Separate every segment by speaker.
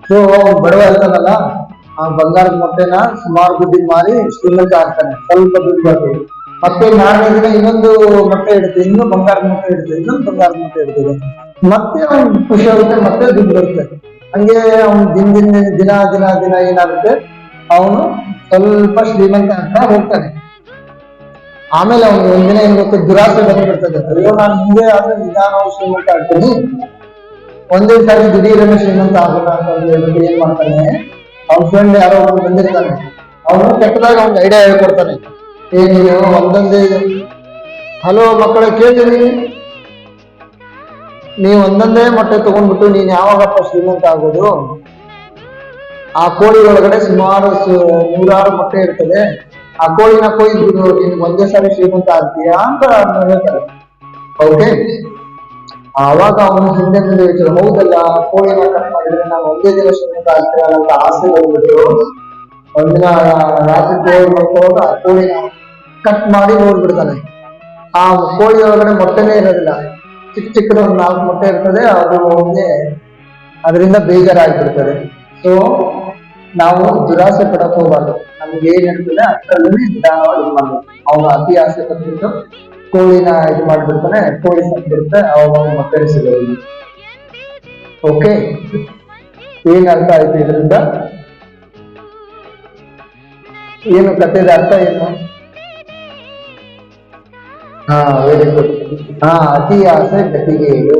Speaker 1: So ಬಡವ ಇರ್ತಾನಲ್ಲ, ಆ ಬಂಗಾರದ ಮೊಟ್ಟೆನ ಸುಮಾರು ದುಡ್ಡಿಗೆ ಮಾರಿ ಶ್ರೀಮಂತ ಆಗ್ತಾನೆ, ಸ್ವಲ್ಪ ದುಡ್ಡು ಬರ್ತದೆ. ಮತ್ತೆ ನಾಳೆ ದಿನ ಇನ್ನೊಂದು ಮೊಟ್ಟೆ ಇಡುತ್ತೆ, ಇನ್ನೂ ಬಂಗಾರದ ಮೊಟ್ಟೆ ಇಡುತ್ತೆ, ಇನ್ನೊಂದು ಬಂಗಾರದ ಮೊಟ್ಟೆ ಇಡ್ತದೆ. ಮತ್ತೆ ಅವ್ನು ಖುಷಿ ಆಗುತ್ತೆ, ಮತ್ತೆ ದುಡ್ಡು ಬರುತ್ತೆ. ಹಂಗೆ ಅವ್ನು ದಿನ ಏನಾಗುತ್ತೆ, ಅವನು ಸ್ವಲ್ಪ ಶ್ರೀಮಂತ ಆಗ್ತಾ ಹೋಗ್ತಾನೆ. ಆಮೇಲೆ ಅವ್ನಿಗೆ ಒಂದಿನ ಏನ್ ಗೊತ್ತು, ದುರಾಸೆ ಬಂದ್ಬಿಡ್ತದೆ. ಅಯ್ಯೋ ನಾನು ಹಿಂಗೆ ಆದ್ರೆ ನಿಧಾನವಾಗಿ ಶ್ರೀಮಂತ ಆಗ್ತೀನಿ, ಒಂದೇ ಸಾರಿ ದಿಢೀರನ್ನು ಶ್ರೀಮಂತ ಆಗೋಣ ಅಂತ ಹೇಳ್ಬಿಟ್ಟು ಏನ್ ಮಾಡ್ತಾನೆ, ಅವ್ನ ಫ್ರೆಂಡ್ ಯಾರೋ ಒಬ್ಬನು ಬಂದಿರ್ತಾನೆ, ಅವನು ಕೆಟ್ಟದಾಗ ಅವ್ನಿಗೆ ಐಡಿಯಾ ಹೇಳ್ಕೊಡ್ತಾನೆ. ಏನಿದೆ ಒಂದೊಂದೇ ಇದೆ, ಹಲೋ ಮಕ್ಕಳ ಕೇಳ್ತೀನಿ, ನೀವು ಒಂದೊಂದೇ ಮೊಟ್ಟೆ ತಗೊಂಡ್ಬಿಟ್ಟು ನೀನ್ ಯಾವಾಗಪ್ಪ ಶ್ರೀಮಂತ ಆಗೋದು? ಆ ಕೋಳಿ ಒಳಗಡೆ ಸುಮಾರು 100 ಮೊಟ್ಟೆ ಇರ್ತದೆ, ಆ ಕೋಳಿನ ಕೊಯ್ದು ನೀನು ಒಂದೇ ಸಾರಿ ಶ್ರೀಮಂತ ಆಗ್ತೀಯಾ ಅಂತ ಹೇಳ್ತಾರೆ. ಓಕೆ, ಆವಾಗ ಅವನು ಹಿಂದೆ ಮುಂದೆ ಯೋಚನೆ, ಹೌದಲ್ಲ ಕೋಳಿನ ಕಟ್ ಮಾಡಿದ್ರೆ ನಾನು ಒಂದೇ ದಿನ ಶ್ರೀಮಂತ ಆಗ್ತೀರಾ ಅಂತ ಆಸೆ ಹೋಗ್ಬಿಟ್ಟು ಒಂದಿನ ರಾತ್ರಿ ಕೋಳಿ ಮಾಡ್ಕೊಳ್ಳೋದು, ಆ ಕೋಳಿನ ಕಟ್ ಮಾಡಿ ನೋಡ್ಬಿಡ್ತಾನೆ. ಆ ಕೋಳಿ ಒಳಗಡೆ ಮೊಟ್ಟೆನೇ ಇರೋದಿಲ್ಲ, ಚಿಕ್ಕದ ಒಂದು 4 ಮೊಟ್ಟೆ ಇರ್ತದೆ. ಅದು ಅವನಿಗೆ ಅದರಿಂದ ಬೇಜಾರಾಗ್ಬಿಡ್ತದೆ. ಸೊ ನಾವು ದುರಾಸೆ ಪಡಕ್ ಹೋಗ್ಬಾರ್ದು, ನಮ್ಗೆ ಏನಿರ್ತದೆ ಅಷ್ಟರಲ್ಲಿ ನಿಧಾನವಾಗಿ ಇದು ಮಾಡ್ಬೇಕು. ಅವನು ಅತಿ ಆಸೆ ಪಟ್ಬಿಟ್ಟು ಕೋಳಿನ ಇದು ಮಾಡ್ಬಿಡ್ತಾನೆ, ಕೋಳಿ ಸತ್ತಿರುತ್ತೆ, ಅವಾಗ ಮೊಟ್ಟೆ ಸಿಗೋದು. ಓಕೆ, ಏನ್ ಅರ್ಥ ಆಯ್ತು ಇದರಿಂದ? ಏನು ಕಥೆದ ಅರ್ಥ ಏನು? Very good. ಅತಿ ಆಸೆ ಗತಿಗೇಡು.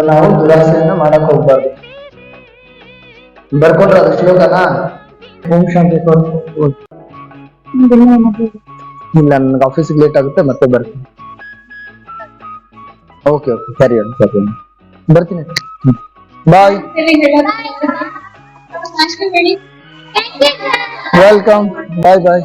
Speaker 1: ನಾವು ದುರಾಸೆಯನ್ನ ಮಾಡಕ್ ಹೋಗ್ಬಾರ್ದು. ಬರ್ಕೊಂಡ್ರ ಅದು ಶ್ಲೋಕನ? ಓಂ ಶಾಂತಿ. ಇಲ್ಲ, ನನ್ಗೆ ಆಫೀಸಿಗೆ ಲೇಟ್ ಆಗುತ್ತೆ, ಮತ್ತೆ ಬರ್ತೀನಿ. ಓಕೆ ಓಕೆ, ಸರಿ ಬರ್ತೀನಿ. ಬಾಯ್. ವೆಲ್ಕಮ್. ಬಾಯ್ ಬಾಯ್.